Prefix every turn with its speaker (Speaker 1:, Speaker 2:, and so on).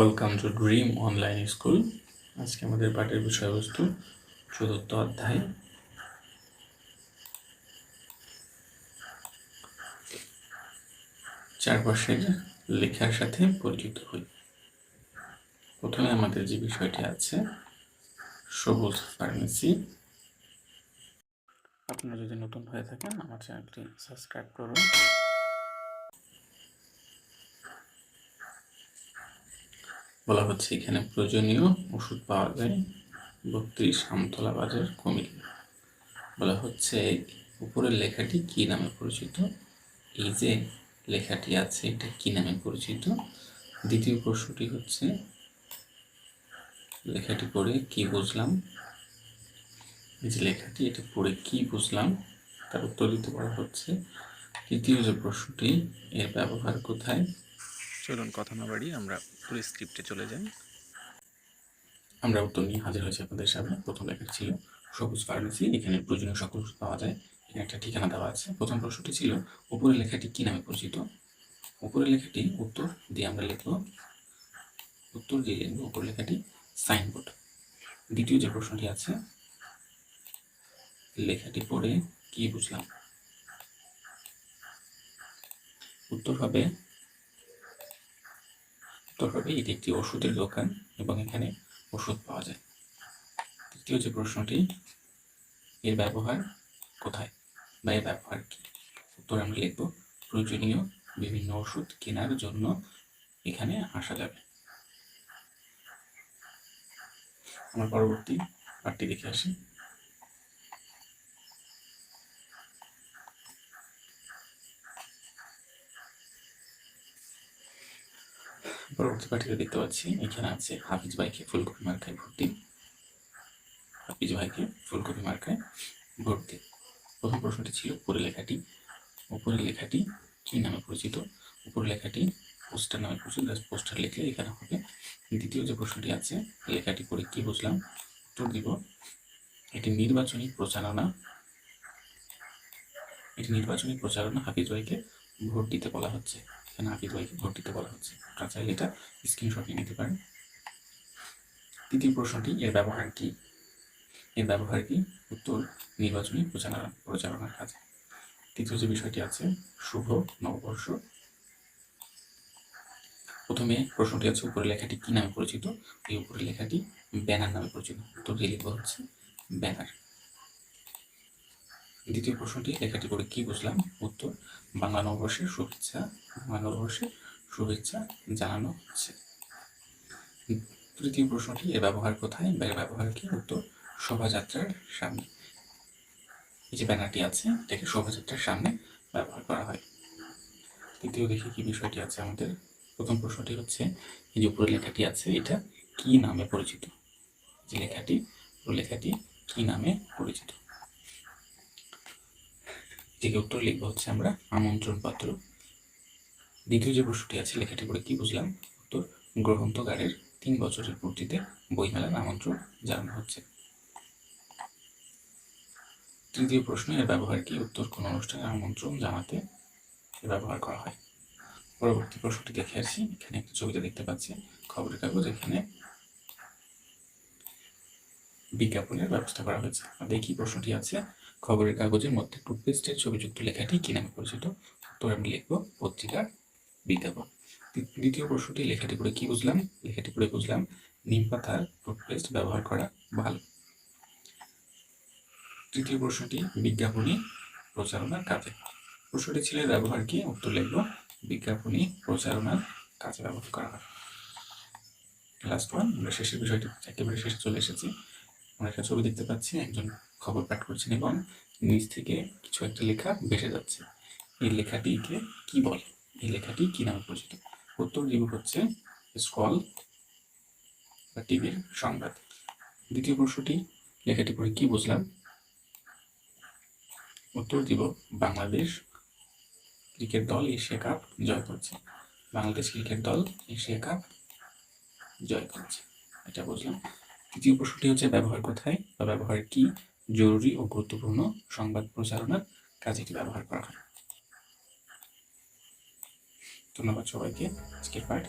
Speaker 1: Welcome to dream online school. আজকে আমাদের পাঠের বিষয়বস্তু চতুর্থ অধ্যায় চারপাশের লেখার সাথে পরিচিত হই। প্রথমে আমাদের যে বিষয়টি আছে সবুজ ফার্মেসি। আপনারা যদি নতুন হয়ে থাকেন আমার চ্যানেলটি সাবস্ক্রাইব করুন। বলা হচ্ছে এখানে প্রয়োজনীয় ওষুধ পাওয়া যায় 32 আমতলা বাজার কুমিল্লা। বলা হচ্ছে উপরের লেখাটি কি নামে পরিচিত? এই যে লেখাটি আছে এটা কি নামে পরিচিত? দ্বিতীয় প্রশ্নটি হচ্ছে লেখাটি পড়ে কি বুঝলাম? এই যে লেখাটি এটা পড়ে কি বুঝলাম তার উত্তর দিতে বলা হচ্ছে। তৃতীয় যে প্রশ্নটি এর ব্যবহার কোথায়?
Speaker 2: চলুন কথা না বাড়িয়ে আমরা পুরো স্ক্রিপ্টে চলে যাই।
Speaker 1: আমরা উত্তর নিয়ে হাজির হয়েছি আপনাদের সামনে। প্রথম লেখাটি ছিল সবুজ ফার্মেসি, এখানে প্রয়োজনীয় সকল ওষুধ পাওয়া যায়। এখানে একটা ঠিকানা দেওয়া আছে। প্রথম প্রশ্নটি ছিল উপরের লেখাটি কি নামে পরিচিত? উপরের লেখাটি উত্তর দিয়ে আমরা লিখব, উত্তর দিয়ে লিখব উপরের লেখাটি সাইনবোর্ড। দ্বিতীয় যে প্রশ্নটি আছে লেখাটি পড়ে কি বুঝলাম? উত্তর হবে এটি একটি ওষুধের দোকান এবং এখানে ওষুধ পাওয়া যায়। তৃতীয় যে প্রশ্নটি এর ব্যবহার কোথায় বা এর ব্যবহার কি? উত্তর আমরা লিখব প্রয়োজনীয় বিভিন্ন ওষুধ কেনার জন্য এখানে আসা যাবে। আমরা পরবর্তী পাঠটি দেখে আসি। পরবর্তী পাঠিয়ে দেখতে পাচ্ছি এখানে আছে হাফিজ ভাইকে ফুলকপি মার্কায় ভর্তি। হাফিজ ভাইকে ফুলকপি মার্কায় ভর্তি। প্রথম প্রশ্নটি ছিল উপরের লেখাটি কি নামে পরিচিত? উপরের লেখাটি পোস্টার নামে পরিচিত, পোস্টার লিখলে এখানে হবে। দ্বিতীয় যে প্রশ্নটি আছে লেখাটি পড়ে কি বুঝলাম? উত্তর দিব এটি নির্বাচনী প্রচারণা হাফিজ ভাইকে ভোট দিতে বলা হচ্ছে। এখানে হাফিজ ভাইকে ভোট দিতে বলা হচ্ছে। আপনারা চাইলে এটা স্ক্রিনশট নিয়ে নিতে পারেন। তৃতীয় প্রশ্নটি এর ব্যবহার কি? এর ব্যবহার কি? উত্তর নির্বাচনী প্রচারণার কাজে। তৃতীয় যে বিষয়টি আছে শুভ নববর্ষ। প্রথমে প্রশ্নটি আছে উপরের লেখাটি কি নামে পরিচিত? এই উপরের লেখাটি ব্যানার নামে পরিচিত। উত্তর দিয়ে লিখব হচ্ছে ব্যানার। দ্বিতীয় প্রশ্নটি লেখাটি পড়ে কি বুঝলাম? উত্তর বাংলা নববর্ষের শুভেচ্ছা জানানো হচ্ছে। তৃতীয় প্রশ্নটি এর ব্যবহার কোথায় বা এর ব্যবহার কি? উত্তর শোভাযাত্রার সামনে। এই যে ব্যানারটি আছে এটাকে শোভাযাত্রার সামনে ব্যবহার করা হয়। তৃতীয় দেখি কি বিষয়টি আছে আমাদের। প্রথম প্রশ্নটি হচ্ছে এই যে উপরের লেখাটি আছে এটা কি নামে পরিচিত? যে লেখাটি কি নামে পরিচিত? এটিকে উত্তর লিখবো হচ্ছে আমরা আমন্ত্রণ পত্র। দ্বিতীয় যে প্রশ্নটি আছে লেখাটি পড়ে কি বুঝলাম? উত্তর গ্রন্থাগারের 3 বছরের পূর্তিতে বইমেলার আমন্ত্রণ জানানো হচ্ছে। তৃতীয় প্রশ্ন এর ব্যবহার কি? উত্তর কোন অনুষ্ঠানে আমন্ত্রণ জানাতে ব্যবহার করা হয়। পরবর্তী প্রশ্নটি দেখে আসি। এখানে একটা ছবিতে দেখতে পাচ্ছি খবরের কাগজ, এখানে বিজ্ঞাপনের ব্যবস্থা করা হয়েছে। দেখি প্রশ্নটি আছে খবরের কাগজের মধ্যে টুথপেস্টের ছবিযুক্ত লেখাটি কি নামে পরিচিত? উত্তর আমি লিখব পত্রিকার বিজ্ঞাপন। দ্বিতীয় প্রশ্নটি লেখাটি পড়ে কি বুঝলাম? লেখাটি পড়ে বুঝলাম নিম পাতার টুথপেস্ট ব্যবহার করা ভালো। তৃতীয় প্রশ্নটি বিজ্ঞাপনী প্রচারণার কাজে। প্রশ্নটি ছিল ব্যবহার কি? উত্তর লিখব বিজ্ঞাপনী প্রচারণার কাজে ব্যবহার করা হয়। লাস্ট ওয়ান, আমরা শেষের বিষয়টি একেবারে শেষে চলে এসেছি। আমরা একটা ছবি দেখতে পাচ্ছি, একজন খবর পাঠ করছেন এবং নিচ থেকে কিছু একটা লেখা ভেসে যাচ্ছে। এই লেখাটিকে কি বলে? এই লেখাটি কি নামে পরিচিত? উত্তর দিব হচ্ছে স্ক্রল বা টিভির সংবাদ। দ্বিতীয় প্রশ্নটি লেখাটি পড়ে কি বুঝলাম? উত্তর দিব বাংলাদেশ ক্রিকেট দল এশিয়া কাপ জয় করছে। বাংলাদেশ ক্রিকেট দল এশিয়া কাপ জয় করছে, এটা বুঝলাম। তৃতীয় প্রশ্নটি হচ্ছে ব্যবহার কোথায় বা ব্যবহার কি? জরুরি ও গুরুত্বপূর্ণ সংবাদ প্রচারণার কাজে এটি ব্যবহার করা হয়। ধন্যবাদ সবাইকে। আজকের পাঠ